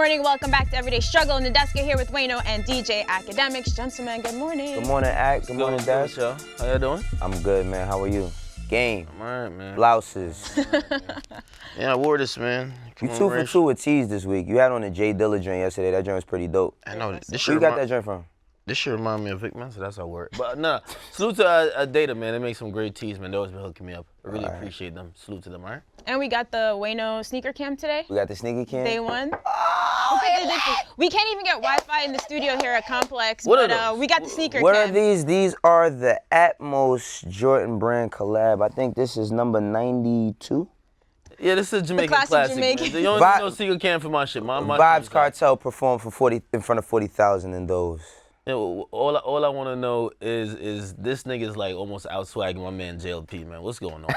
morning. Welcome back to Everyday Struggle. Nadeska here with Wayno and DJ Akademiks. Gentlemen, good morning. Good morning, Ak. Good morning, Dash. How you doing? I'm good, man. How are you? Game. I'm all right, man. Blouses. Yeah, I wore this, man. You 2 for 2 with tees this week. You had on the J Dilla joint yesterday. That joint was pretty dope. I know. Where you got that joint from? This shit remind me of Vic, man, so that's how I work. But nah, salute to Data, man. They make some great tees, man. They always been hooking me up. I really appreciate them. Salute to them, all right? And we got the Wayno sneaker cam today. We got the sneaker cam? Day one. Oh, we can't even get Wi-Fi in the studio here at Complex, What are but those? we got the sneaker What cam. are these? These are the Atmos Jordan brand collab. I think this is number 92. Yeah, this is a Jamaican classic classic, Jamaican. man. You don't need no secret cam for my shit. My Vibes Cartel performed for 40 in front of 40,000 in those. You know, all I want to know is this nigga's like almost outswagging my man JLP, man. What's going on?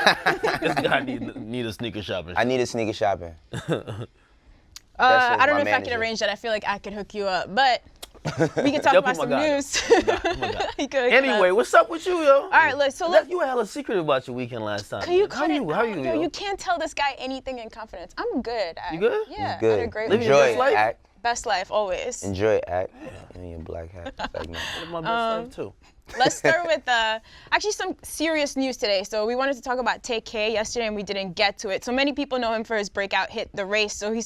This guy need a sneaker shopping. I need a sneaker shopping. I don't know if I manager. can arrange that. I feel like I could hook you up, but we can talk Yo, about put some my guy. news. Oh my God. He could hook you Anyway, up. what's up with you, yo? All right, look. So You were hella secret about your weekend last time. Can you man. cut it How out? you, Yo, yo? you can't tell this guy anything in confidence. I'm good. You good? Yeah, It's good. I had a great Living your Enjoy best it, life? Ak. Best life, always. Enjoy it, Ak. And your black hat. Like, man. My best life too. Let's start with actually some serious news today. So we wanted to talk about Tay K yesterday and we didn't get to it. So many people know him for his breakout hit, The Race. So he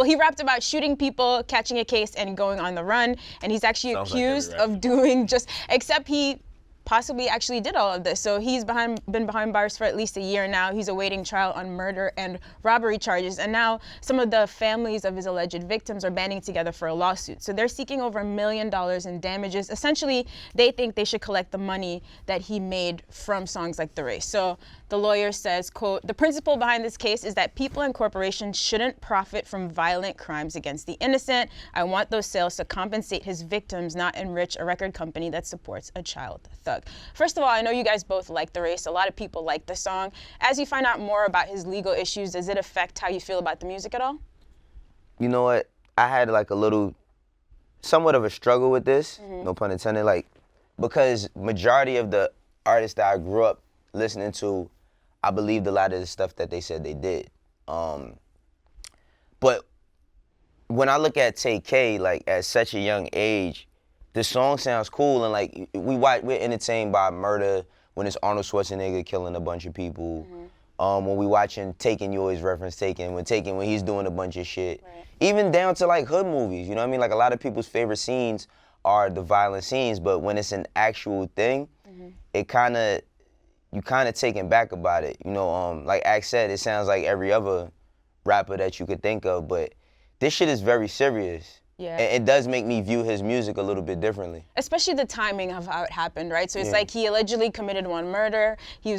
he rapped about shooting people, catching a case, and going on the run. And he's actually Sounds like every accused rapper. of doing except he possibly actually did all of this. So he's been behind bars for at least a year now. He's awaiting trial on murder and robbery charges. And now some of the families of his alleged victims are banding together for a lawsuit. So they're seeking over $1 million in damages. Essentially, they think they should collect the money that he made from songs like The Race. So the lawyer says, quote, "The principle behind this case is that people and corporations shouldn't profit from violent crimes against the innocent. I want those sales to compensate his victims, not enrich a record company that supports a child thug." First of all, I know you guys both like The Race. A lot of people like the song. As you find out more about his legal issues, does it affect how you feel about the music at all? You know what? I had like somewhat of a struggle with this, no pun intended, like, because majority of the artists that I grew up listening to, I believed a lot of the stuff that they said they did. But when I look at Tay K, like, at such a young age, the song sounds cool, and like we're entertained by murder when it's Arnold Schwarzenegger killing a bunch of people. When we watching Taken, you always reference Taken. When he's doing a bunch of shit. Right. Even down to like hood movies, you know what I mean? Like a lot of people's favorite scenes are the violent scenes, but when it's an actual thing, you kind of taken back about it. You know, like Ak said, it sounds like every other rapper that you could think of, but this shit is very serious. Yeah. And it does make me view his music a little bit differently. Especially the timing of how it happened, right? So it's like he allegedly committed one murder. He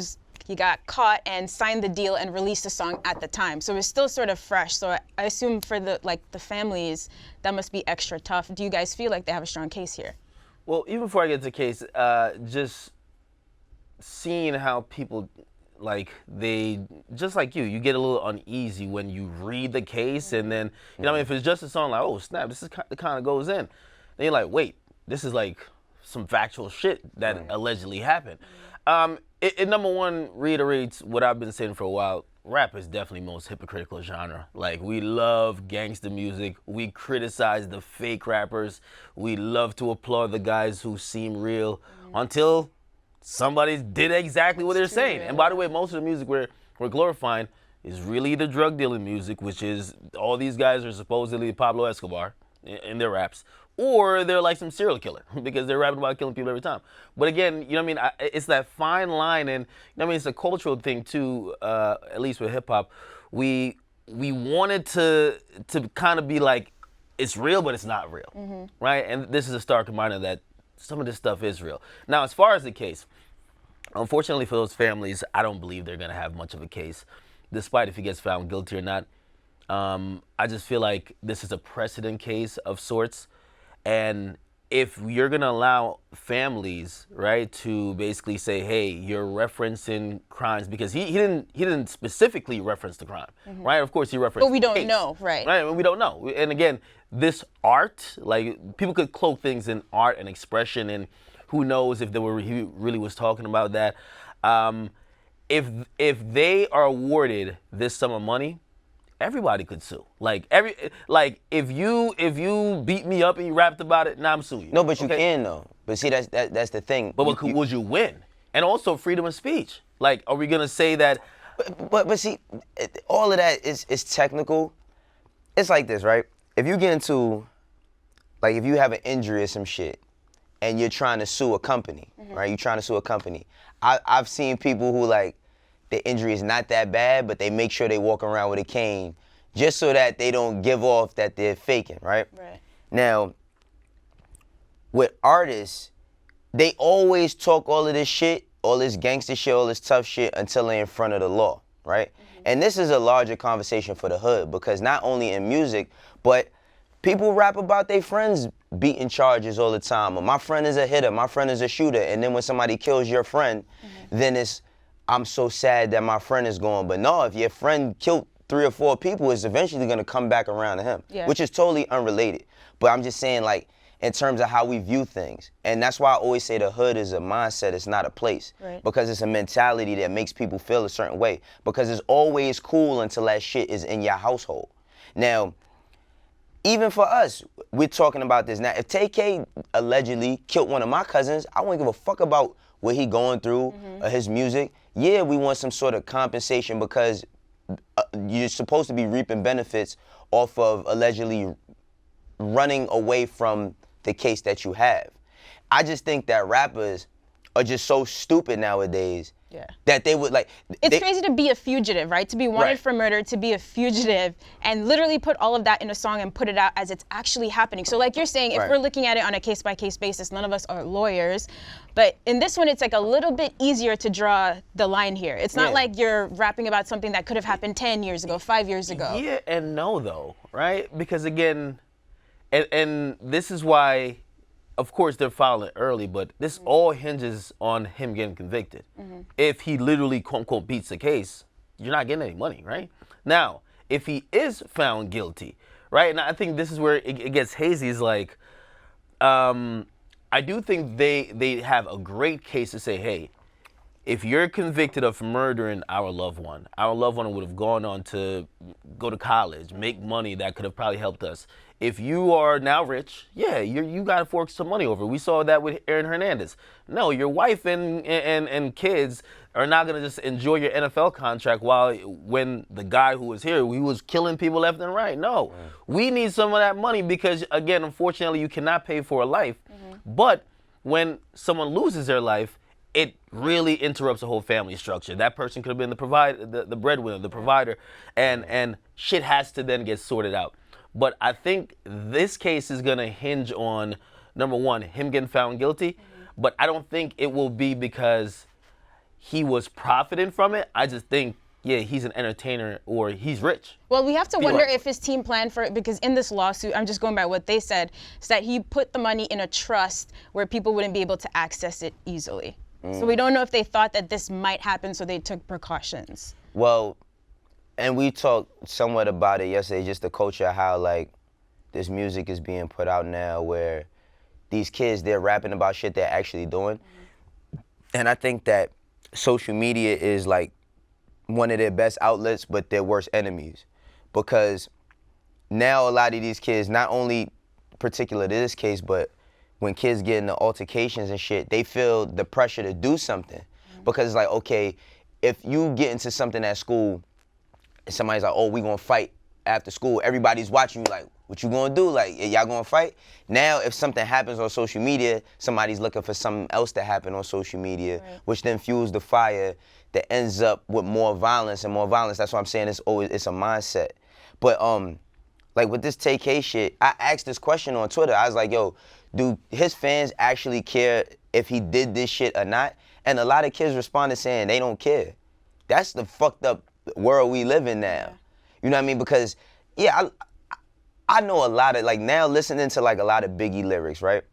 got caught and signed the deal and released the song at the time. So it's still sort of fresh. So I assume for the families, that must be extra tough. Do you guys feel like they have a strong case here? Well, even before I get to the case, just seeing how people, like, they, just like you get a little uneasy when you read the case, and then, you know what I mean, if it's just a song like, oh, snap, this is the kind of goes in, then you're like, wait, this is like some factual shit that allegedly happened. It number one reiterates what I've been saying for a while. Rap is definitely the most hypocritical genre. Like, we love gangster music. We criticize the fake rappers. We love to applaud the guys who seem real until somebody did exactly what they're saying. And by the way, most of the music we're glorifying is really the drug dealing music, which is all these guys are supposedly Pablo Escobar in their raps, or they're like some serial killer because they're rapping about killing people every time. But again, you know what I mean? It's that fine line, and you know what I mean? It's a cultural thing too. At least with hip hop, we wanted to kind of be like, it's real, but it's not real, right? And this is a stark reminder that some of this stuff is real. Now, as far as the case, unfortunately for those families, I don't believe they're gonna have much of a case, despite if he gets found guilty or not. I just feel like this is a precedent case of sorts, and if you're gonna allow families, right, to basically say, hey, you're referencing crimes, because he didn't specifically reference the crime, right? Of course he referenced But we the don't case, know, right? Right, we don't know. And again, this art, like, people could cloak things in art and expression, and who knows if he really was talking about that. If they are awarded this sum of money, everybody could sue. Like if you beat me up and you rapped about it, now I'm suing you. No, but you can though. But see, that's the thing. But would you win? And also freedom of speech. Like, are we gonna say that? But see, all of that is technical. It's like this, right? If you get into, like, if you have an injury or some shit, and you're trying to sue a company, right? You're trying to sue a company. I've seen people who, like, the injury is not that bad, but they make sure they walk around with a cane just so that they don't give off that they're faking, right? Right. Now, with artists, they always talk all of this shit, all this gangster shit, all this tough shit until they're in front of the law, right? And this is a larger conversation for the hood because not only in music, but people rap about their friends beating charges all the time. Or my friend is a hitter, my friend is a shooter, and then when somebody kills your friend, then it's, I'm so sad that my friend is gone. But no, if your friend killed 3 or 4 people, it's eventually gonna come back around to him, which is totally unrelated. But I'm just saying, like, in terms of how we view things. And that's why I always say the hood is a mindset, it's not a place. Right. Because it's a mentality that makes people feel a certain way. Because it's always cool until that shit is in your household. Now, even for us, we're talking about this now. If Tay K allegedly killed one of my cousins, I wouldn't give a fuck about what he going through or his music. Yeah, we want some sort of compensation because you're supposed to be reaping benefits off of allegedly running away from the case that you have. I just think that rappers are just so stupid nowadays that they would like... It's crazy to be a fugitive, right? To be wanted for murder, to be a fugitive, and literally put all of that in a song and put it out as it's actually happening. So like you're saying, if we're looking at it on a case-by-case basis, none of us are lawyers, but in this one, it's like a little bit easier to draw the line here. It's not like you're rapping about something that could have happened 10 years ago, 5 years ago. Yeah and no, though, right? Because again, and this is why, of course, they're filing early, but this all hinges on him getting convicted. If he literally, quote unquote, beats the case, you're not getting any money, right? Now, if he is found guilty, right? And I think this is where it gets hazy, is like, I do think they have a great case to say, hey, if you're convicted of murdering our loved one would have gone on to go to college, make money that could have probably helped us. If you are now rich, yeah, you got to fork some money over. We saw that with Aaron Hernandez. No, your wife and kids are not going to just enjoy your NFL contract when the guy who was here, he was killing people left and right. No, we need some of that money because, again, unfortunately, you cannot pay for a life. But when someone loses their life, it really interrupts the whole family structure. That person could have been the provider, the breadwinner, the provider, and shit has to then get sorted out. But I think this case is gonna hinge on, number one, him getting found guilty, but I don't think it will be because he was profiting from it. I just think, yeah, he's an entertainer or he's rich. Well, we have to wonder if his team planned for it, because in this lawsuit, I'm just going by what they said, is that he put the money in a trust where people wouldn't be able to access it easily. So we don't know if they thought that this might happen, so they took precautions. Well, and we talked somewhat about it yesterday, just the culture of how, like, this music is being put out now where these kids, they're rapping about shit they're actually doing. And I think that social media is, like, one of their best outlets, but their worst enemies. Because now a lot of these kids, not only particular to this case, but when kids get into altercations and shit, they feel the pressure to do something. Because it's like, okay, if you get into something at school, and somebody's like, oh, we gonna fight after school, everybody's watching you like, what you gonna do? Like, y'all gonna fight? Now, if something happens on social media, somebody's looking for something else to happen on social media, which then fuels the fire that ends up with more violence and more violence. That's why I'm saying it's a mindset. But like with this Tay K shit, I asked this question on Twitter. I was like, yo, do his fans actually care if he did this shit or not? And a lot of kids responded saying they don't care. That's the fucked up world we live in now. You know what I mean? Because, yeah, I know a lot of, like, now listening to, like, a lot of Biggie lyrics, right?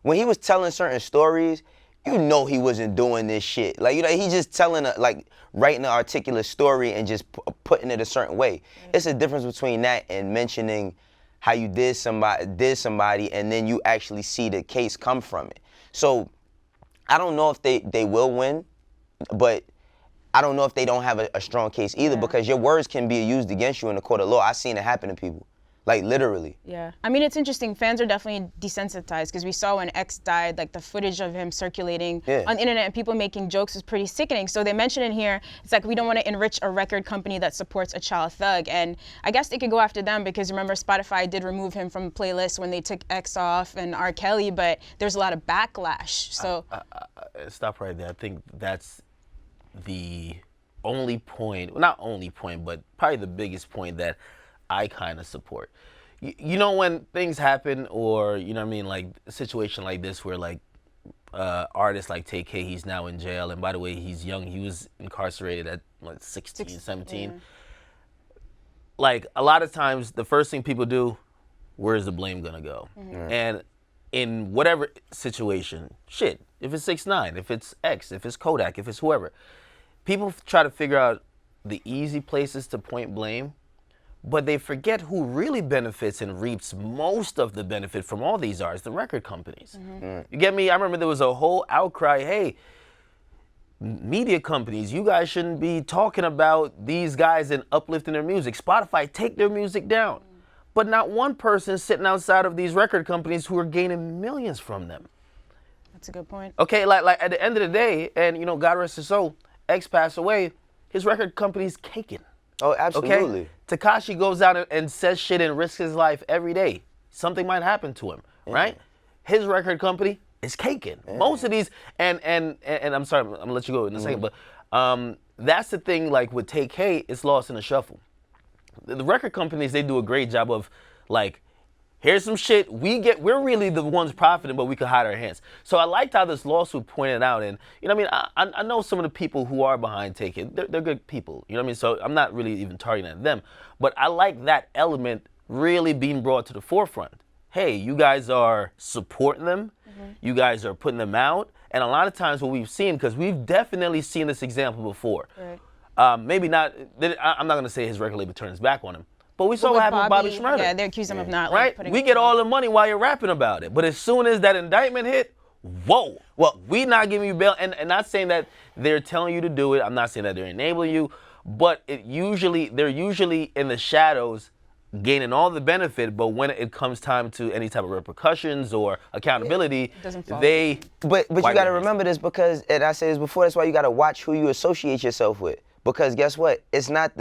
When he was telling certain stories, you know he wasn't doing this shit. Like, you know, he just telling, like, writing an articulate story and just putting it a certain way. It's a difference between that and mentioning how you did somebody and then you actually see the case come from it. So I don't know if they will win, but I don't know if they don't have a strong case either, because your words can be used against you in the court of law. I've seen it happen to people. Like, literally. Yeah. I mean, it's interesting. Fans are definitely desensitized because we saw when X died, like the footage of him circulating on the internet and people making jokes was pretty sickening. So they mention in here, it's like, we don't want to enrich a record company that supports a child thug. And I guess they could go after them because remember, Spotify did remove him from playlists when they took X off and R. Kelly, but there's a lot of backlash. So Stop right there. I think that's the only point, well, not only point, but probably the biggest point that I kind of support. You know, when things happen, or, you know what I mean, like a situation like this where like artists like Tay K, he's now in jail, and by the way, he's young. He was incarcerated at like 16, 17. Yeah. Like, a lot of times, the first thing people do, where's the blame gonna go? And in whatever situation, shit, if it's 6ix9ine, if it's X, if it's Kodak, if it's whoever, people try to figure out the easy places to point blame, but they forget who really benefits and reaps most of the benefit from all these artists, the record companies. You get me? I remember there was a whole outcry, hey, media companies, you guys shouldn't be talking about these guys and uplifting their music. Spotify, take their music down. But not one person sitting outside of these record companies who are gaining millions from them. that's a good point. Okay, like at the end of the day, and you know, God rest his soul, X passed away, his record company's caking. Oh, absolutely. Okay? Tekashi goes out and says shit and risks his life every day. Something might happen to him, right? His record company is caking. Most of these, and I'm sorry, I'm gonna let you go in a second, but that's the thing, like with Tay K, it's lost in the shuffle. The record companies, they do a great job of like, here's some shit, we're really the ones profiting, but we could hide our hands. So I liked how this lawsuit pointed out, and you know what I mean, I know some of the people who are behind Tay K, they're good people, you know what I mean, so I'm not really even targeting at them, but I like that element really being brought to the forefront. Hey, you guys are supporting them, you guys are putting them out, and a lot of times what we've seen, because we've definitely seen this example before, maybe not, I'm not gonna say his record label turns back on him, but we saw what happened with Bobby Shmurda. Yeah, they accuse him of not right? Like, putting we get all the money while you're rapping about it. But as soon as that indictment hit, whoa. Well, we not giving you bail. And not saying that they're telling you to do it. I'm not saying that they're enabling you. But they're usually in the shadows gaining all the benefit. But when it comes time to any type of repercussions or accountability, they... But you got to remember this, because, and I said this before, that's why you got to watch who you associate yourself with. Because guess what? It's not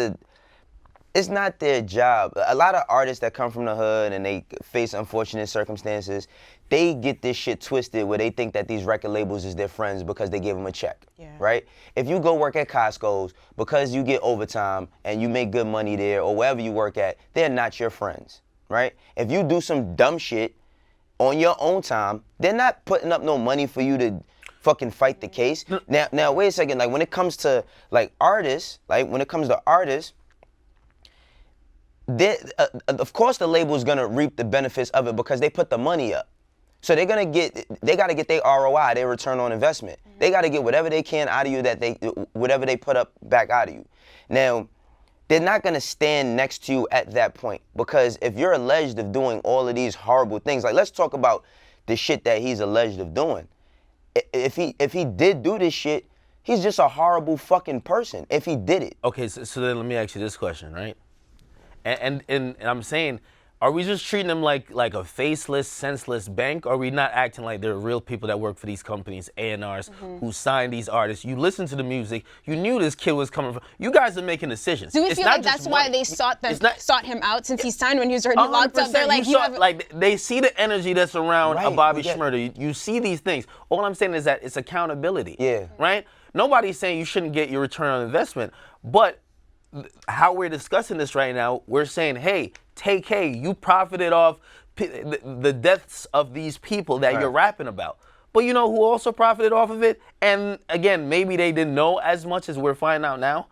their job. A lot of artists that come from the hood and they face unfortunate circumstances, they get this shit twisted where they think that these record labels is their friends because they give them a check, right? If you go work at Costco's because you get overtime and you make good money there or wherever you work at, they're not your friends, right? If you do some dumb shit on your own time, they're not putting up no money for you to fucking fight the case. Now wait a second, like when it comes to like artists, of course the label's gonna reap the benefits of it because they put the money up. So they gotta get their ROI, their return on investment. They gotta get whatever they can out of you, whatever they put up back out of you. Now, they're not gonna stand next to you at that point, because if you're alleged of doing all of these horrible things, like let's talk about the shit that he's alleged of doing. If he did do this shit, he's just a horrible fucking person if he did it. Okay, so then let me ask you this question, right? And I'm saying, are we just treating them like a faceless, senseless bank? Or are we not acting like they're real people that work for these companies, A&Rs, who sign these artists? You listen to the music. You knew this kid was coming from. You guys are making decisions. Do we feel like that's why they sought him out, since he signed when he was already locked up? They're like, they see the energy that's around a Bobby Shmurda. You see these things. All I'm saying is that it's accountability. Yeah. Right? Nobody's saying you shouldn't get your return on investment, but how we're discussing this right now, we're saying, hey, Tay K, you profited off the deaths of these people that you're rapping about. But you know who also profited off of it? And again, maybe they didn't know as much as we're finding out now.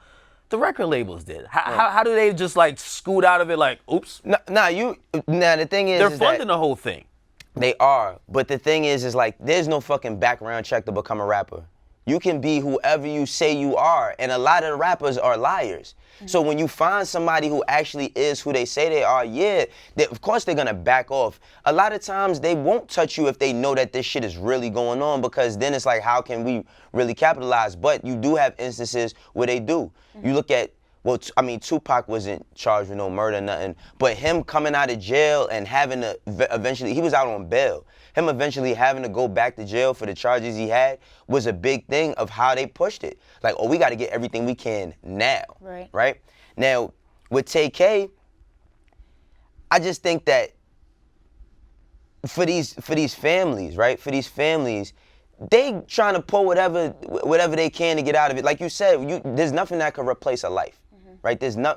The record labels did. How do they just like scoot out of it like, oops? Now the thing is, they're funding the whole thing. They are, but the thing is like, there's no fucking background check to become a rapper. You can be whoever you say you are. And a lot of the rappers are liars. So when you find somebody who actually is who they say they are, of course they're gonna back off. A lot of times they won't touch you if they know that this shit is really going on, because then it's like, how can we really capitalize? But you do have instances where they do. You look at, well, I mean, Tupac wasn't charged with no murder, nothing, but him coming out of jail and having to eventually, he was out on bail. Him eventually having to go back to jail for the charges he had was a big thing of how they pushed it. Like, oh, we got to get everything we can now. Right? Now, with Tay K, I just think that for these families, right? For these families, they trying to pull whatever they can to get out of it. Like you said, there's nothing that can replace a life. Right? There's no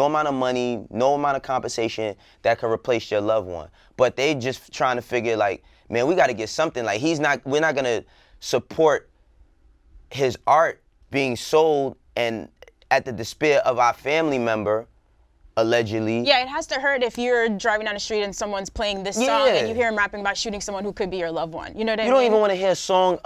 amount of money, no amount of compensation that can replace your loved one. But they just trying to figure, like, man, we got to get something. Like, we're not gonna support his art being sold and at the despair of our family member, allegedly. Yeah, it has to hurt if you're driving down the street and someone's playing this song and you hear him rapping about shooting someone who could be your loved one. You know what I mean? You don't even want to hear a song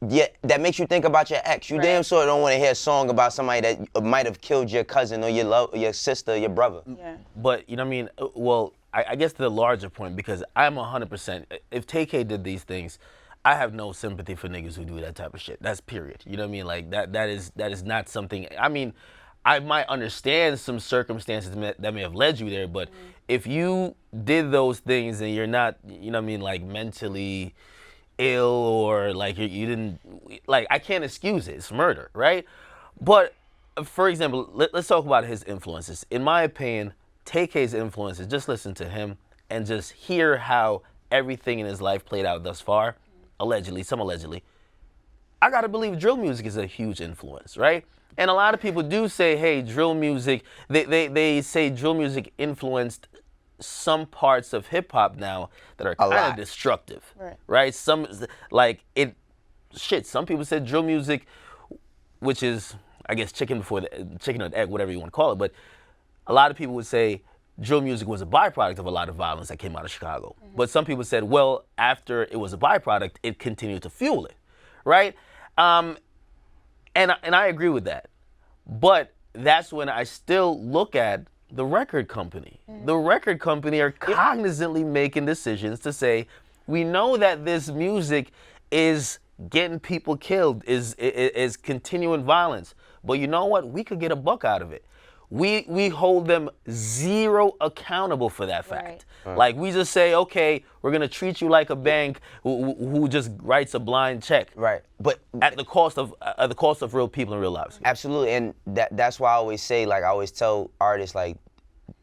that makes you think about your ex. You damn sure don't want to hear a song about somebody that might have killed your cousin or your sister, or your brother. Yeah. But, you know what I mean? Well, I guess the larger point, because I'm 100%, if Tay K did these things, I have no sympathy for niggas who do that type of shit. That's period. You know what I mean? Like, that is not something, I mean, I might understand some circumstances that may have led you there, but if you did those things and you're not, you know what I mean, like mentally ill, or like you didn't, like, I can't excuse it. It's murder, right? But for example, let's talk about his influences. In my opinion, Tay K's influences, just listen to him and just hear how everything in his life played out thus far, allegedly, I gotta believe drill music is a huge influence, right? And a lot of people do say, hey, drill music, they say drill music influenced some parts of hip hop now that are kind of destructive, right? Some people said drill music, which is, I guess, chicken or the egg, whatever you want to call it, but a lot of people would say drill music was a byproduct of a lot of violence that came out of Chicago. But some people said, well, after it was a byproduct, it continued to fuel it, right? And I agree with that. But that's when I still look at the record company. The record company are cognizantly making decisions to say, we know that this music is getting people killed, is continuing violence. But you know what? We could get a buck out of it. We hold them zero accountable for that fact. Like, we just say, okay, we're gonna treat you like a bank who just writes a blind check. Right. But at the cost of real people and real lives. Absolutely, and that's why I always say, like, I always tell artists, like,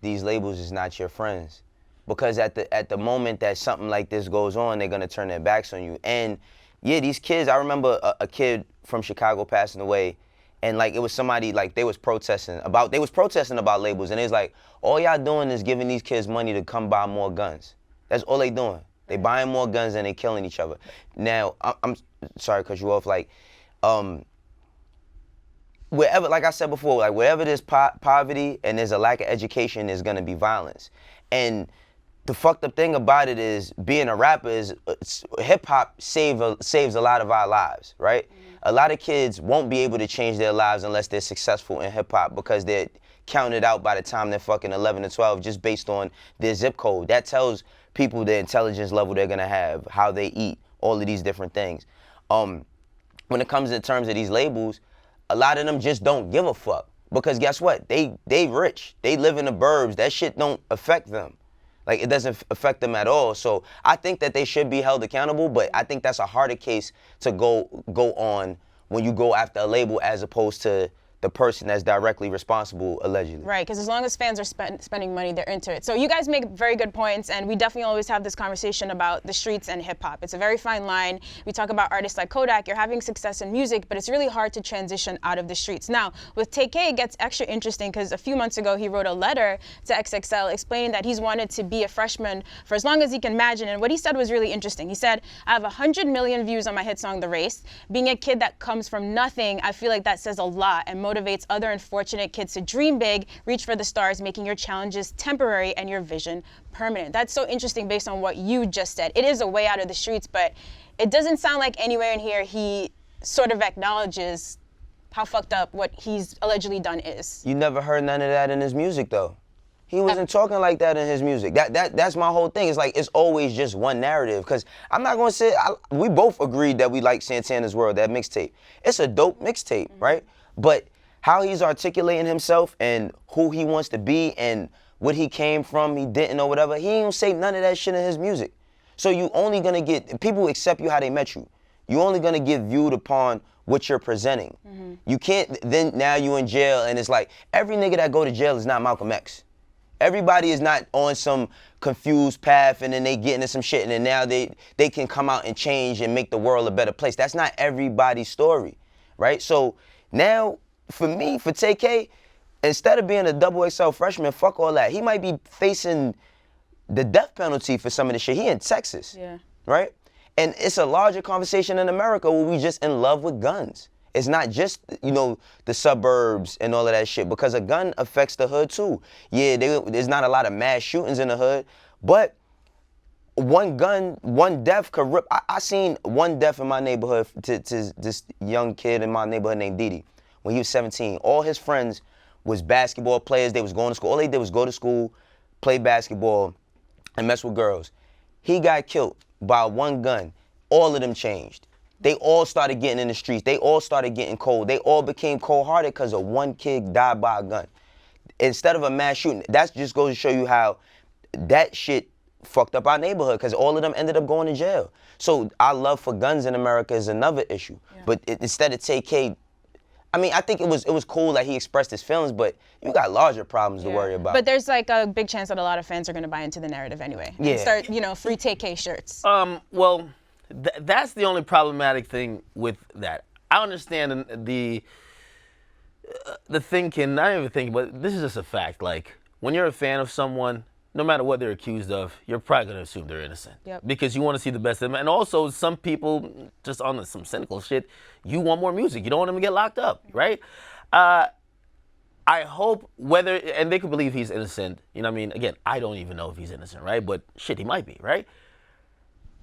these labels is not your friends, because at the moment that something like this goes on, they're gonna turn their backs on you. And yeah, these kids, I remember a kid from Chicago passing away. And like, it was somebody, like, they was protesting about labels, and it's like, all y'all doing is giving these kids money to come buy more guns. That's all they doing. They buying more guns and they killing each other. Now, I'm sorry to cut you off, like, wherever, like I said before, like, wherever there's poverty and there's a lack of education, there's gonna be violence. And the fucked up thing about it is, being a rapper is, hip hop saves a lot of our lives, right? A lot of kids won't be able to change their lives unless they're successful in hip hop, because they're counted out by the time they're fucking 11 or 12 just based on their zip code. That tells people the intelligence level they're gonna have, how they eat, all of these different things. When it comes in terms of these labels, a lot of them just don't give a fuck, because guess what? They rich. They live in the burbs. That shit don't affect them. Like, it doesn't affect them at all. So I think that they should be held accountable, but I think that's a harder case to go on when you go after a label as opposed to the person that's directly responsible, allegedly. Right, because as long as fans are spending money, they're into it. So you guys make very good points, and we definitely always have this conversation about the streets and hip hop. It's a very fine line. We talk about artists like Kodak. You're having success in music, but it's really hard to transition out of the streets. Now, with Tay K, it gets extra interesting because a few months ago, he wrote a letter to XXL explaining that he's wanted to be a freshman for as long as he can imagine. And what he said was really interesting. He said, I have 100 million views on my hit song, The Race. Being a kid that comes from nothing, I feel like that says a lot and motivates other unfortunate kids to dream big, reach for the stars, making your challenges temporary and your vision permanent. That's so interesting based on what you just said. It is a way out of the streets, but it doesn't sound like anywhere in here he sort of acknowledges how fucked up what he's allegedly done is. You never heard none of that in his music, though. He wasn't talking like that in his music. That's my whole thing. It's like it's always just one narrative. Because I'm not going to say, we both agreed that we like Santana's World, that mixtape. It's a dope mixtape, right? But how he's articulating himself and who he wants to be and what he came from, he didn't or whatever, he ain't say none of that shit in his music. So you only going to get, people accept you how they met you. You only going to get viewed upon what you're presenting. You can't, then now you in jail and it's like, every nigga that go to jail is not Malcolm X. Everybody is not on some confused path and then they get into some shit and then now they can come out and change and make the world a better place. That's not everybody's story, right? So now, for me, for Tay K, instead of being a double XL freshman, fuck all that. He might be facing the death penalty for some of this shit. He in Texas, right? And it's a larger conversation in America where we just in love with guns. It's not just, you know, the suburbs and all of that shit, because a gun affects the hood too. Yeah, there's not a lot of mass shootings in the hood, but one gun, one death could rip. I seen one death in my neighborhood to this young kid in my neighborhood named Didi when he was 17. All his friends was basketball players. They was going to school. All they did was go to school, play basketball, and mess with girls. He got killed by one gun. All of them changed. They all started getting in the streets. They all started getting cold. They all became cold-hearted because of one kid died by a gun. Instead of a mass shooting, that just goes to show you how that shit fucked up our neighborhood, because all of them ended up going to jail. So our love for guns in America is another issue. But instead of Tay K, I mean, I think it was cool that he expressed his feelings, but you got larger problems to worry about. But there's like a big chance that a lot of fans are going to buy into the narrative anyway. And start, you know, free Tay K shirts. Well, that's the only problematic thing with that. I understand the thinking, not even thinking, but this is just a fact. Like, when you're a fan of someone, no matter what they're accused of, you're probably going to assume they're innocent. Because you want to see the best of them. And also, some people, just on some cynical shit, you want more music. You don't want them to get locked up, right? I hope and they could believe he's innocent. You know what I mean? Again, I don't even know if he's innocent, right? But shit, he might be, right?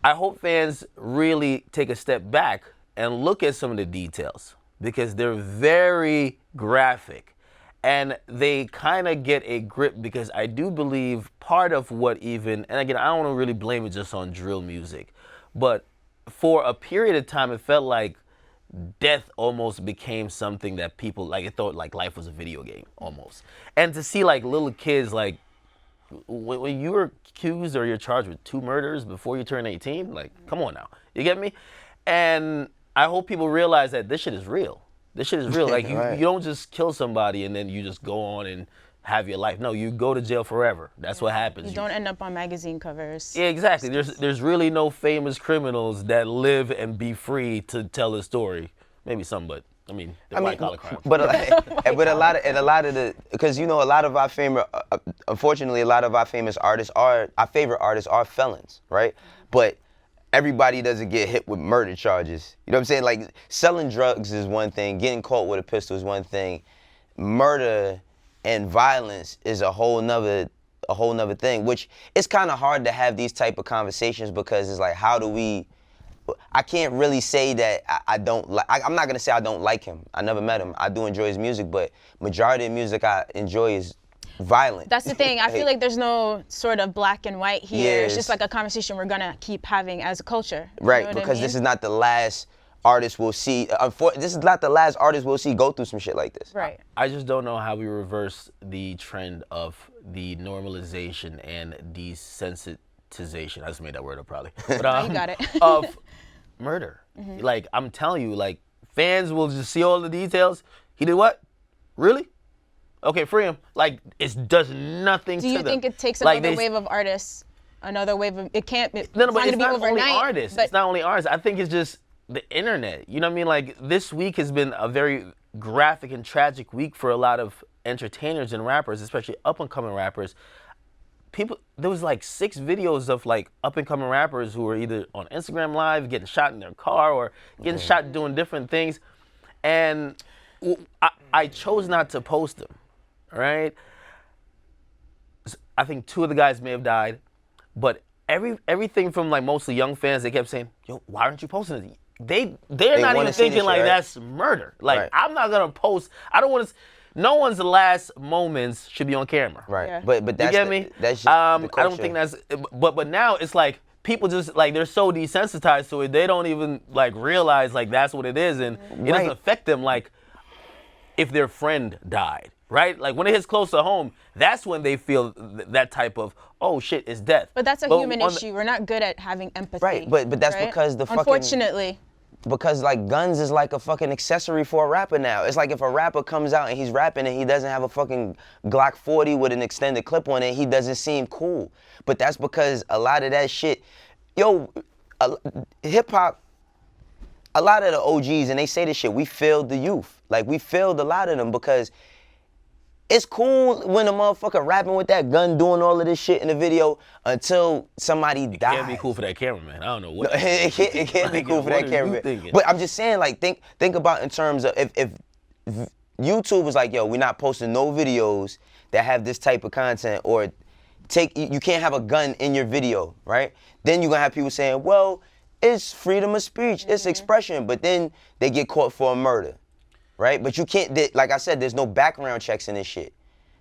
I hope fans really take a step back and look at some of the details, because they're very graphic and they kind of get a grip, because I do believe part of what and again, I don't want to really blame it just on drill music, but for a period of time, it felt like death almost became something that people, like, it thought like life was a video game almost. And to see like little kids, like, when you were accused or you're charged with 2 murders before you turn 18, like, come on now. You get me? And I hope people realize that this shit is real. This shit is real. Like, you don't just kill somebody and then you just go on and have your life. No, you go to jail forever. That's what happens. You don't end up on magazine covers. Yeah, exactly. There's really no famous criminals that live and be free to tell a story. Maybe some, but I mean, white collar crime. But a lot of the, because you know, a lot of our famous, unfortunately, a lot of our famous artists our favorite artists are felons, right? But everybody doesn't get hit with murder charges. You know what I'm saying? Like, selling drugs is one thing, getting caught with a pistol is one thing. Murder and violence is a whole nother thing, which it's kind of hard to have these type of conversations, because it's like, how do we, I can't really say that I don't like, I'm not gonna say I don't like him. I never met him. I do enjoy his music, but majority of music I enjoy is violent. That's the thing. I feel like there's no sort of black and white here. It's just like a conversation we're gonna keep having as a culture. Right, You know because I mean? this is not the last artist we'll see. This is not the last artist we'll see go through some shit like this. Right. I just don't know how we reverse the trend of the normalization and desensitization. I just made that word up probably. But, You got it. Of murder. Like, I'm telling you, like, fans will just see all the details. He did what? Really? Okay, free him. Like, it does nothing to Do them. you think it takes Like, another wave of artists? Another wave of, it can't, No, it's but not it's gonna be not overnight. only artists. But It's not only artists. I think it's just the internet. You know what I mean? Like, this week has been a very graphic and tragic week for a lot of entertainers and rappers, especially up-and-coming rappers. There was like 6 videos of like up-and-coming rappers who were either on Instagram Live, getting shot in their car, or getting shot doing different things. And I chose not to post them, right? I think 2 of the guys may have died, but everything from like mostly young fans, they kept saying, yo, why aren't you posting it? they're They not wanna even see thinking this like shit, right? that's murder. Like Right. I'm not gonna post. I don't want to. No one's last moments should be on camera. Right. Yeah. But You that's get me? That's just I the don't think that's. But now it's like people just like they're so desensitized to it. They don't even like realize like that's what it is, and it doesn't Right. affect them like if their friend died. Right? Like when it hits close to home, that's when they feel that type of, oh shit, it's death. But that's a human on the- issue. We're not good at having empathy. Right, but that's right? because the fucking- Unfortunately. Because like guns is like a fucking accessory for a rapper now. It's like if a rapper comes out and he's rapping and he doesn't have a fucking Glock 40 with an extended clip on it, he doesn't seem cool. But that's because a lot of that shit, hip hop, a lot of the OGs, and they say this shit, we failed the youth. Like we failed a lot of them because it's cool when a motherfucker rapping with that gun doing all of this shit in the video until somebody dies. It can't be cool for that cameraman. I don't know what. It can't be Like, cool for what that are you camera. thinking? But I'm just saying, like, think about in terms of if YouTube was like, yo, we're not posting no videos that have this type of content, or you can't have a gun in your video, right? Then you're gonna have people saying, well, it's freedom of speech, it's expression, but then they get caught for a murder, right? But you can't, like I said, there's no background checks in this shit.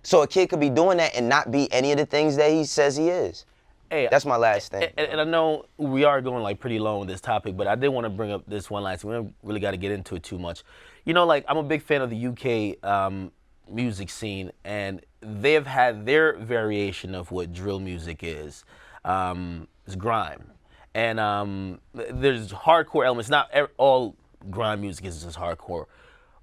So a kid could be doing that and not be any of the things that he says he is. Hey, That's my last thing. And I know we are going like pretty low on this topic, but I did want to bring up this one last thing. We don't really got to get into it too much. You know, like I'm a big fan of the UK music scene, and they've had their variation of what drill music is. It's grime. And there's hardcore elements. Not all grime music is just hardcore.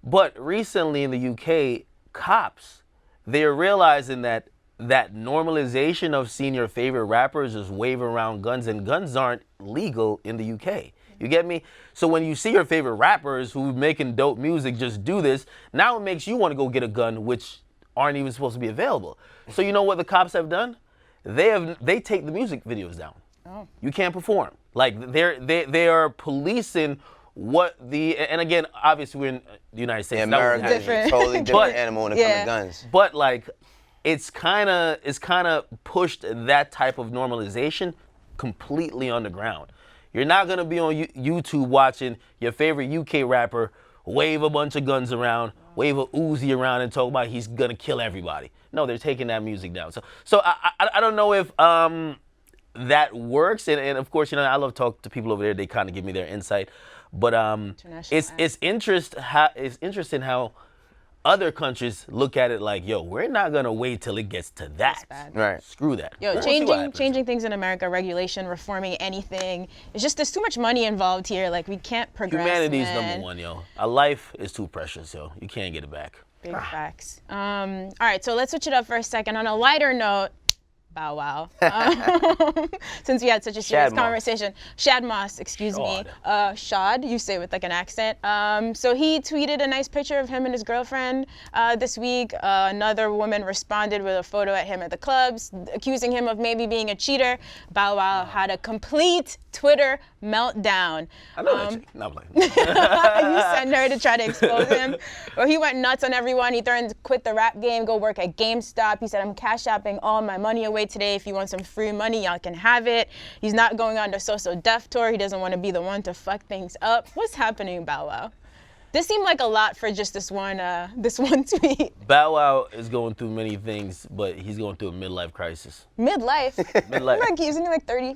But recently in the UK, cops, they're realizing that normalization of seeing your favorite rappers just wave around guns, and guns aren't legal in the UK. You get me? So when you see your favorite rappers who making dope music just do this, now it makes you want to go get a gun, which aren't even supposed to be available. So you know what the cops have done? They take the music videos down. Oh. You can't perform. Like they are policing what and again, obviously we're in the United States. In That was America, it's a different. totally different But- animal when it comes Yeah. to guns. But like, it's kind of pushed that type of normalization completely underground. You're not gonna be on YouTube watching your favorite UK rapper wave a bunch of guns around, wave a Uzi around, and talk about he's gonna kill everybody. No, they're taking that music down. So I don't know if that works, and of course, you know, I love talking to people over there. They kind of give me their insight, but it's interesting how other countries look at it like, yo, we're not gonna wait till it gets to that. bad. Right. Screw that. Yo, We'll see what happens. changing things in America, regulation, reforming anything. It's just there's too much money involved here. Like we can't progress. Humanity's man. number one, yo. A life is too precious, yo. You can't get it back. Big facts. All right, so let's switch it up for a second. On a lighter note, Bow Wow. Since we had such a serious Shad Moss. conversation. Shad Moss, excuse me. Shad, you say it with like an accent. So he tweeted a nice picture of him and his girlfriend this week. Another woman responded with a photo at him at the clubs, accusing him of maybe being a cheater. Bow Wow had a complete Twitter meltdown. I know that chick. No, I'm playing. You sent her to try to expose him. Well, he went nuts on everyone. He threatened to quit the rap game, go work at GameStop. He said, I'm cash shopping all my money away today. If you want some free money, y'all can have it. He's not going on the So-So Def tour. He doesn't want to be the one to fuck things up. What's happening, Bow Wow? This seemed like a lot for just this one tweet. Bow Wow is going through many things, but he's going through a midlife crisis. Midlife. Midlife. Like, isn't he like 30?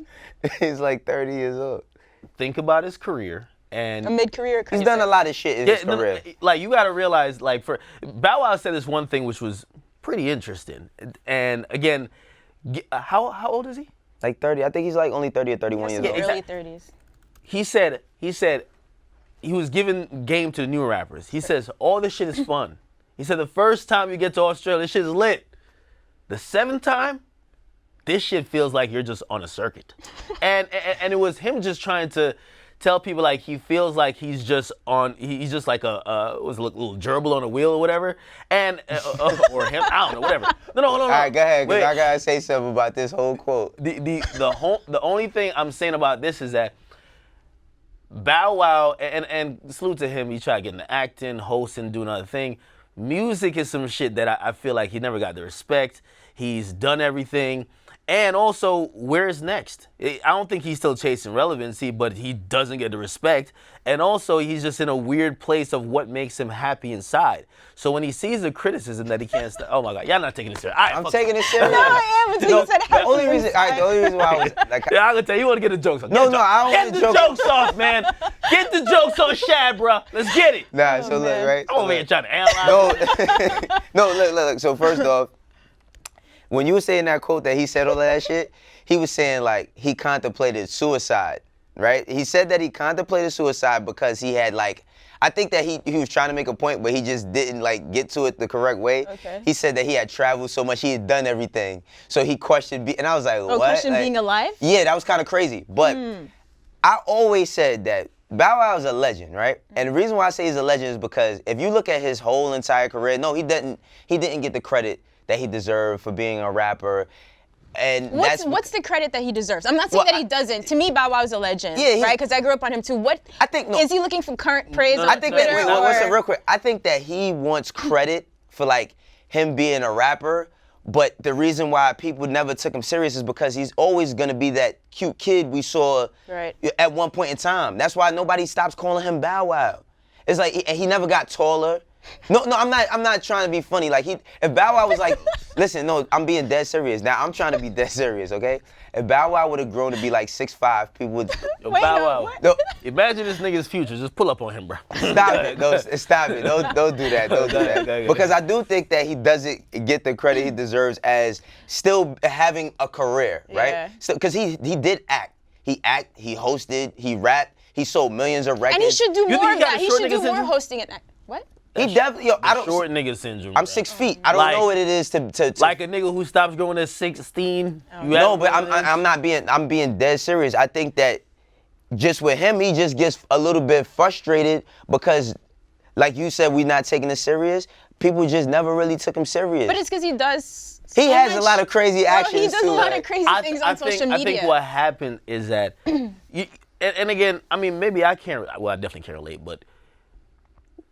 He's like 30 years old. Think about his career and A mid-career crisis. He's done a lot of shit in his career. like you got to realize, like for Bow Wow said this one thing which was pretty interesting. And again, how old is he? Like 30. I think he's like only 30 or 31 years old. Early 30s. He said he was giving game to the newer rappers. He says all this shit is fun. He said the first time you get to Australia, this shit is lit. The seventh time, this shit feels like you're just on a circuit. And it was him just trying to tell people like he feels like he's just like a little gerbil on a wheel or whatever. And or him, I don't know, whatever. No. All right, go ahead, because Wait. I gotta say something about this whole quote. The only thing I'm saying about this is that Bow Wow, and salute to him, he tried getting the acting, hosting, doing other thing. Music is some shit that I feel like he never got the respect. He's done everything. And also, where's next? I don't think he's still chasing relevancy, but he doesn't get the respect. And also, he's just in a weird place of what makes him happy inside. So when he sees the criticism that he can't oh my God, y'all not taking this serious. I'm taking it serious. No, I am until you said the only reason, the only reason why I was like, Yeah, I'm gonna tell you, you want to get the jokes off. No, no, I don't Get want the the jokes. jokes off, man. Get the jokes on Shad, bro. Let's get it. nah. So look, man. right? I'm over here trying to analyze. No, no, look. So first off, when you were saying that quote that he said all of that shit, he was saying like he contemplated suicide, right? He said that he contemplated suicide because he had like, I think that he was trying to make a point, but he just didn't like get to it the correct way. Okay. He said that he had traveled so much, he had done everything, so he questioned. And I was like, what? Question Like, being alive? Yeah, that was kind of crazy. But I always said that Bow Wow is a legend, right? And the reason why I say he's a legend is because if you look at his whole entire career, no, he didn't get the credit that he deserved for being a rapper. And What's the credit that he deserves? I'm not saying that he doesn't. To me, Bow Wow is a legend, Yeah, right? Because I grew up on him too. I think no. Is he looking for current praise on I think that Twitter? wait, real quick. I think that he wants credit for like him being a rapper, but the reason why people never took him serious is because he's always gonna be that cute kid we saw Right. at one point in time. That's why nobody stops calling him Bow Wow. It's like he never got taller. No, I'm not trying to be funny. Like if Bow Wow was like, listen, no, I'm being dead serious. Now I'm trying to be dead serious, okay? If Bow Wow would have grown to be like 6'5", people would. Yo, Wait, Bow no, Wow. what? No, Imagine this nigga's future. Just pull up on him, bro. stop it. Stop it. Don't do that. Don't do that. Okay. Because I do think that he doesn't get the credit he deserves as still having a career, right? Yeah. So, because he did act. He hosted, he rapped, he sold millions of records. And he should do You more think of he got that. a He short should do nigga more syndrome? hosting and what? He definitely, I don't. Short nigga syndrome. I'm bro. 6 feet. I don't Like- know what it is to Like a nigga who stops growing at 16. No, but I'm being dead serious. I think that just with him, he just gets a little bit frustrated because, like you said, we not taking it serious. People just never really took him serious. But it's because he does. He so has a much- lot of crazy Well, actions he does too, a lot like- of crazy things I on social I media. think what happened is that, and again, I mean, maybe I can't, well, I definitely can't relate, but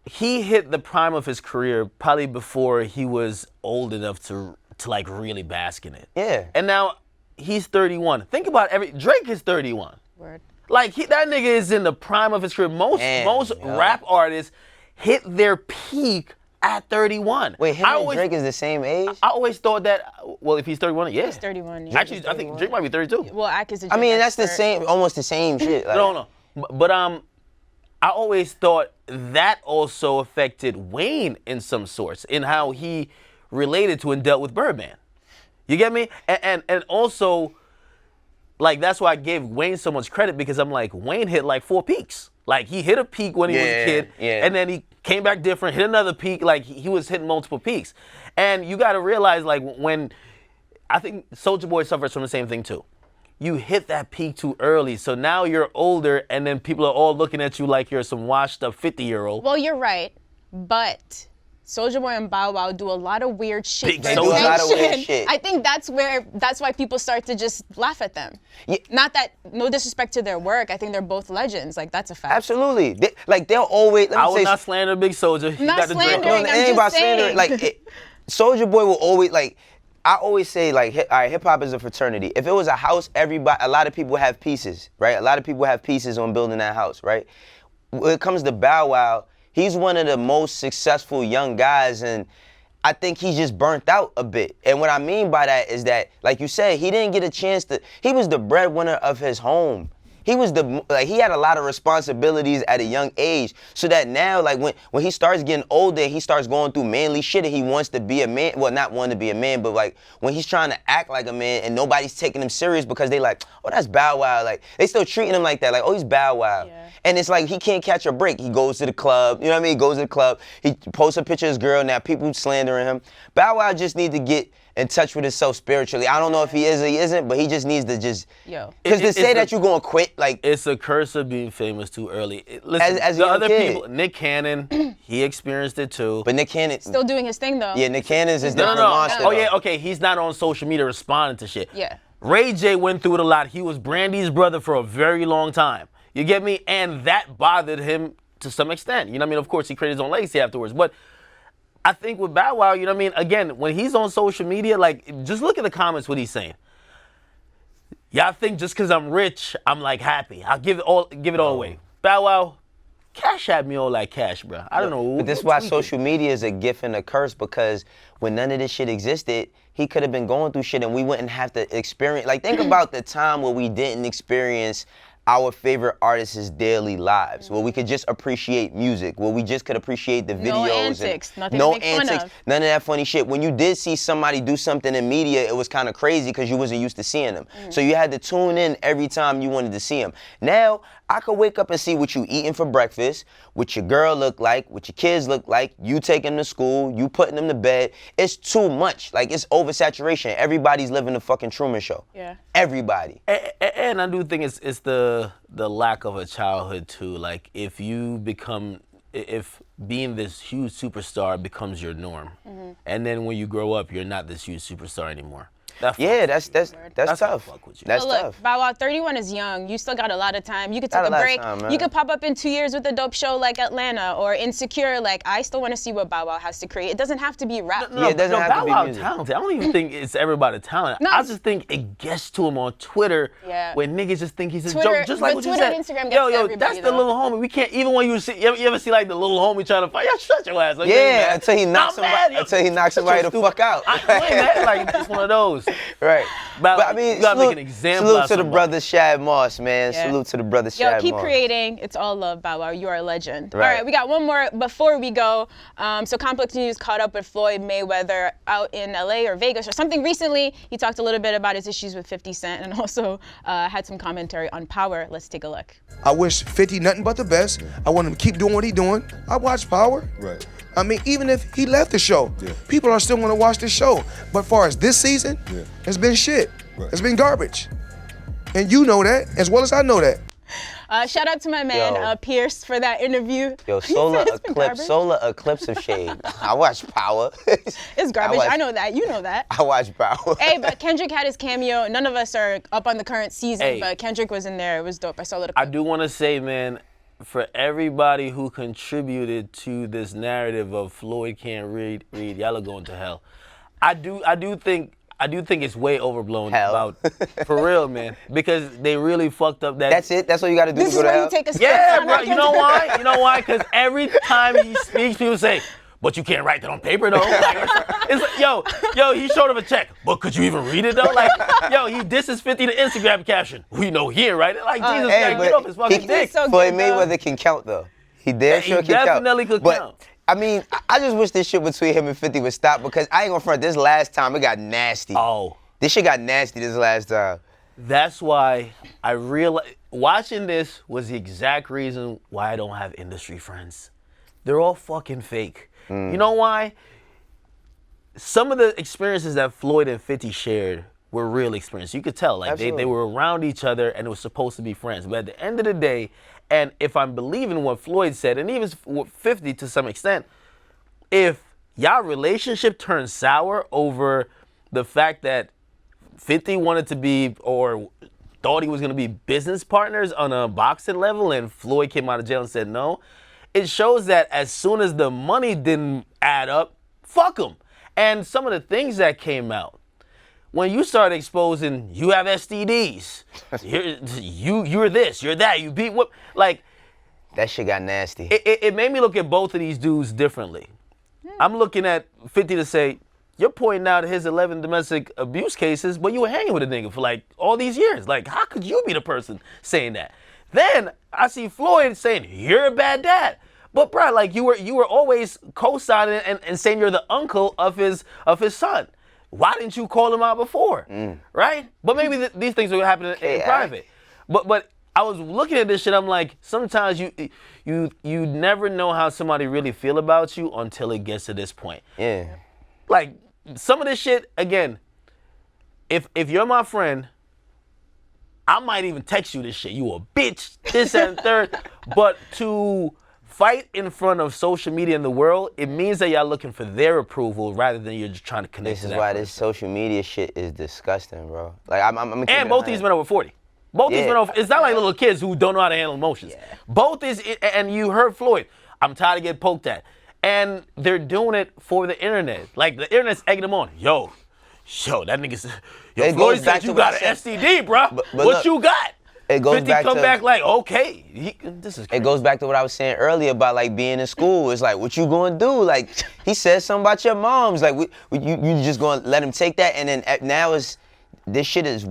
he hit the prime of his career probably before he was old enough to like really bask in it. Yeah. And now he's 31. Think about Drake is 31. Word. Like that nigga is in the prime of his career. Most Damn, rap artists hit their peak at 31. Wait, him and Drake is the same age? I always thought that. Well, if he's 31, yeah. He's 31. Yeah. Actually, I think Drake might be 32. Well, Ak is a I mean, Drake that's the expert. same, almost the same shit. Like, No. But I always thought that also affected Wayne in some sorts in how he related to and dealt with Birdman. You get me? And also, like, that's why I gave Wayne so much credit because I'm like, Wayne hit like 4 peaks. Like, he hit a peak when he was a kid, and then he came back different, hit another peak. Like, he was hitting multiple peaks. And you got to realize, like, when I think Soulja Boy suffers from the same thing too. You hit that peak too early, so now you're older, and then people are all looking at you like you're some washed-up 50-year-old. Well, you're right, but Soulja Boy and Bow Wow do a lot of weird shit. They for do a lot of weird attention. shit. I think that's why people start to just laugh at them. Yeah. Not that, no disrespect to their work. I think they're both legends. Like, that's a fact. Absolutely. They'll always. Let me I will say, not slander Big Soulja. He Not got the drink slandering, on. No, it I'm ain't just about slandering. saying. Like, Soulja Boy will always like. I always say like, all right, hip hop is a fraternity. If it was a house, a lot of people have pieces, right? A lot of people have pieces on building that house, right? When it comes to Bow Wow, he's one of the most successful young guys, and I think he's just burnt out a bit. And what I mean by that is that, like you said, he didn't get a chance to. He was the breadwinner of his home. He had a lot of responsibilities at a young age, so that now, like when he starts getting older, he starts going through manly shit and he wants to be a man. Well, not want to be a man, but like when he's trying to act like a man and nobody's taking him serious because they like, oh, that's Bow Wow. Like they still treating him like that, like, oh, he's Bow Wow. Yeah. And it's like he can't catch a break. He goes to the club, you know what I mean? He goes to the club. He posts a picture of his girl. Now people slandering him. Bow Wow just need to get in touch with himself spiritually. I don't know if he is or he isn't, but he just needs to just. Yo. Because to It's say a- that you're gonna quit, like. It's a curse of being famous too early. Listen, As a the young other kid. people, Nick Cannon, he experienced it too. But Nick Cannon. Still doing his thing, though. Yeah, Nick Cannon's is No. different monster. Oh though. yeah, okay. He's not on social media responding to shit. Yeah. Ray J went through it a lot. He was Brandy's brother for a very long time. You get me? And that bothered him to some extent. You know what I mean? Of course, he created his own legacy afterwards. But I think with Bow Wow, you know what I mean? Again, when he's on social media, like, just look at the comments, what he's saying. y'all think just because I'm rich, I'm like happy. I'll give it all away. Bow Wow, cash at me all that cash, bro. I don't know. But this is why social media is a gift and a curse, because when none of this shit existed, he could have been going through shit and we wouldn't have to experience. Like, think about the time where we didn't experience our favorite artists' daily lives, where we could just appreciate music, where we just could appreciate the videos. No antics, nothing no to make fun antics, of. none of that funny shit. When you did see somebody do something in media, it was kind of crazy because you wasn't used to seeing them. So you had to tune in every time you wanted to see them. Now, I could wake up and see what you eating for breakfast, what your girl look like, what your kids look like, you taking them to school, you putting them to bed. It's too much. Like, it's oversaturation. Everybody's living the fucking Truman Show. Yeah. Everybody. And I do think it's the lack of a childhood too. Like if being this huge superstar becomes your norm, and then when you grow up, you're not this huge superstar anymore. That's tough. Fuck with you. But That's look, tough. Bow Wow, 31 is young. You still got a lot of time. You could Got take a a lot of break. time, man. You could pop up in 2 years with a dope show like Atlanta or Insecure. Like, I still want to see what Bow Wow has to create. It doesn't have to be rap. Yeah, it doesn't have to Bow be Wow music. talented. I don't even think it's everybody talent. No. I just think it gets to him on Twitter Yeah. when niggas just think he's a Twitter- joke. Just like but what you Twitter said. and Instagram gets yo, to everybody, that's the though. little homie. We can't, even when you ever see like the little homie trying to fight, yo, shut your ass. Like, you ain't Yeah, mad. until he knocks I'm mad, somebody, yo. until he knocks Shut somebody your the stupid- fuck out. You ain't mad. Like, it's one of those. Right. But I mean, you gotta make salute, an example salute out to the somebody. brother Shad Moss, man. Yeah. Salute to the brother Yo, Shad keep Moss. creating. It's all love, Bow Wow. You are a legend. Right. All right, we got one more before we go. So Complex News caught up with Floyd Mayweather out in LA or Vegas or something recently. He talked a little bit about his issues with 50 Cent and also had some commentary on Power. Let's take a look. I wish 50 nothing but the best. I want him to keep doing what he doing. I watch Power. Right. I mean, even if he left the show, people are still gonna watch the show. But far as this season, it's been shit. Right. It's been garbage. And you know that as well as I know that. Shout out to my man, Yo. Pierce, for that interview. Yo, He said it's been garbage. solar eclipse of shade. I watch Power. It's garbage. watch- I know that. You know that. I watch Power. Hey, but Kendrick had his cameo. None of us are up on the current season, Hey. but Kendrick was in there. It was dope. I saw a little I clip. do want to say, man, for everybody who contributed to this narrative of Floyd can't read, y'all are going to hell. I do think it's way overblown. Hell. For real, man, because they really fucked up that. That's it? That's all you gotta do This to is go to where hell? you take a step. Yeah, bro. You know why? You know why? Because every time he speaks, people say, "But you can't write that on paper, though." Like, it's like, yo, he showed him a check, but could you even read it though? Like, yo, he disses 50 to Instagram caption. We know he ain't write it. Like, Jesus, Hey, man, get off his fucking he- dick. so Floyd good, bro. Mayweather can count though. He damn He sure can count. definitely could But, count. I mean, I just wish this shit between him and 50 would stop, because I ain't gonna front. This last time it got nasty. Oh. This shit got nasty this last time. That's why I realized watching this was the exact reason why I don't have industry friends. They're all fucking fake. You know why? Some of the experiences that Floyd and 50 shared were real experiences. You could tell, like they Absolutely. were around each other and it was supposed to be friends. But at the end of the day, and if I'm believing what Floyd said, and even what 50 to some extent, if y'all relationship turned sour over the fact that 50 wanted to be or thought he was going to be business partners on a boxing level and Floyd came out of jail and said no, it shows that as soon as the money didn't add up, fuck him. And some of the things that came out, when you start exposing, you have STDs, you're this, you're that, you beat what, like, That shit got nasty. it made me look at both of these dudes differently. I'm looking at 50 to say, you're pointing out his 11 domestic abuse cases, but you were hanging with a nigga for like all these years. Like, how could you be the person saying that? Then I see Floyd saying, you're a bad dad. But bro, like you were always co-signing and saying you're the uncle of his son. Why didn't you call him out before? Right? But maybe these things are happening in private. But I was looking at this shit, I'm like, sometimes you never know how somebody really feel about you until it gets to this point. Yeah. Like, some of this shit, again, if you're my friend, I might even text you this shit. You a bitch, this and third. But to fight in front of social media in the world, it means that y'all looking for their approval rather than you're just trying to connect This to is that why person. this social media shit is disgusting, bro. Like, I'm gonna keep And it both these 100. men over 40. Both these Yeah. men over, it's not like little kids who don't know how to handle emotions. Both is, and you heard Floyd, I'm tired of getting poked at. And they're doing it for the internet. Like, the internet's egging them on. Yo, yo, that nigga's, It yo, Floyd goes back said to you what got I an said. STD, bro. But What look, you got? it goes 50 back come to- back like, okay, this is crazy. It goes back to what I was saying earlier about like being in school. It's like, what you gonna do? Like, he said something about your moms. Like, you just gonna let him take that? And then now this shit is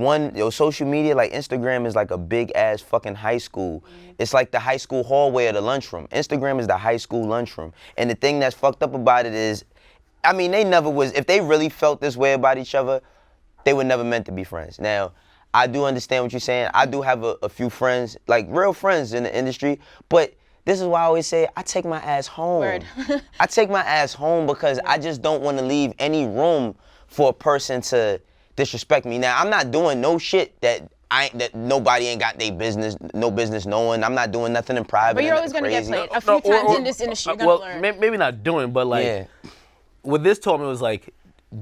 social media, like Instagram is like a big ass fucking high school. It's like the high school hallway or the lunchroom. Instagram is the high school lunchroom. And the thing that's fucked up about it is, I mean, they never was, if they really felt this way about each other, they were never meant to be friends. Now, I do understand what you're saying. I do have a few friends, like real friends in the industry, but this is why I always say I take my ass home. Word. I take my ass home because I just don't want to leave any room for a person to disrespect me. Now, I'm not doing no shit that nobody ain't got no business knowing. I'm not doing nothing in private. But you're always gonna get played. A few times in this industry, you're gonna learn. Maybe not doing, but like, Yeah. what this told me was like,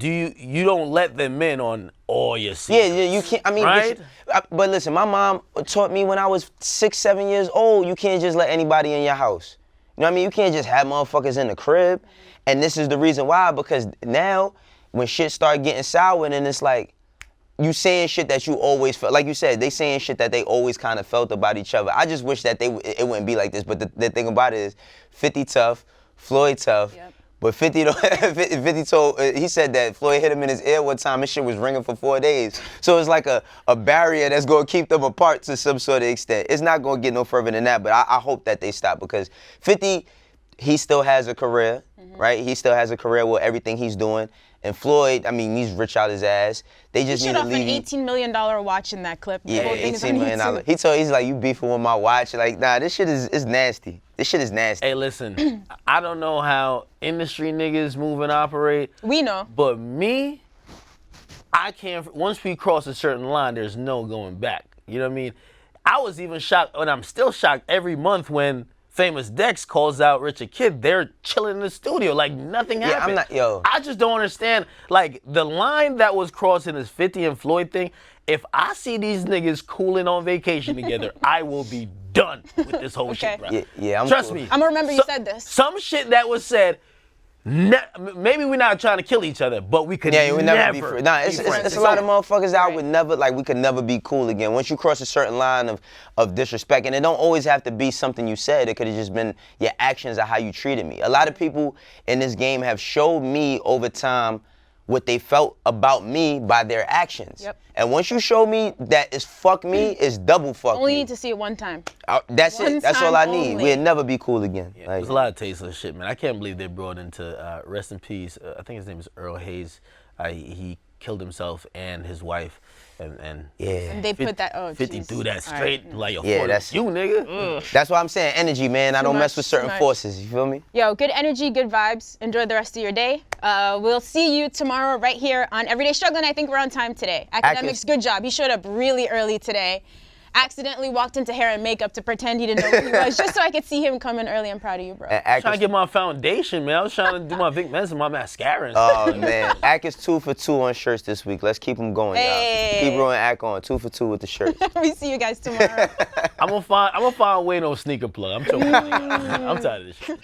you don't let them in on all your secrets. Yeah, you can't. I mean, right? but listen, my mom taught me when I was 6, 7 years old, you can't just let anybody in your house. You know what I mean? You can't just have motherfuckers in the crib. And this is the reason why, because now when shit start getting sour, then it's like, you saying shit that you always felt, like you said, they saying shit that they always kind of felt about each other. I just wish that it wouldn't be like this. But the thing about it is, 50 tough, Floyd tough. Yep. But 50 told, he said that Floyd hit him in his ear one time, his shit was ringing for 4 days. So it's like a barrier that's gonna keep them apart to some sort of extent. It's not gonna get no further than that, but I hope that they stop, because 50, he still has a career, right? He still has a career with everything he's doing. And Floyd, I mean, he's rich out his ass. They just He need showed to off an leave. $18 million watch in that clip. The Yeah, whole thing is on $18 million. YouTube. He's like, you beefing with my watch. Like, nah, this shit is nasty. This shit is nasty. Hey, listen, I don't know how industry niggas move and operate. We know. But me, I can't, once we cross a certain line, there's no going back. You know what I mean? I was even shocked, and I'm still shocked every month when Famous Dex calls out Richard Kidd. They're chilling in the studio like nothing happened. I just don't understand. Like, the line that was crossed in this 50 and Floyd thing, if I see these niggas cooling on vacation together, I will be done with this whole shit, bro. Yeah, Trust cool. me. I'm gonna remember you said this. Some shit that was said, maybe we're not trying to kill each other, but we could we never be friends. Nah, it's a lot of motherfuckers that I would never, like, we could never be cool again. Once you cross a certain line of disrespect, and it don't always have to be something you said, it could have just been your actions or how you treated me. A lot of people in this game have showed me over time what they felt about me by their actions. Yep. And once you show me that it's fuck me, it's double fuck Only me. need to see it one time. That's One it. That's all I time need. only. We'll never be cool again. Yeah, there's a lot of tasteless shit, man. I can't believe they brought into, rest in peace, I think his name is Earl Hayes. He killed himself and his wife. And And they put that, 50 geez. through that All right. straight, like, yo, Yeah, fuck that's- you, nigga. that's why I'm saying energy, man. I don't much, mess with certain too much. forces. You feel me? Yo, good energy, good vibes. Enjoy the rest of your day. We'll see you tomorrow right here on Everyday Struggling. I think we're on time today. Akademiks, good job. He showed up really early today. Accidentally walked into hair and makeup to pretend he didn't know who he was, just so I could see him coming early. I'm proud of you, bro. Trying to get my foundation, man. I was trying to do my Vic Mensa, my mascara. Oh man, Ak is 2 for 2 on shirts this week. Let's keep them going, Hey. y'all. Keep rolling Ak on 2 for 2 with the shirts. We see you guys tomorrow. I'm gonna find Wayno sneaker plug. I'm joking. I'm tired of this shit.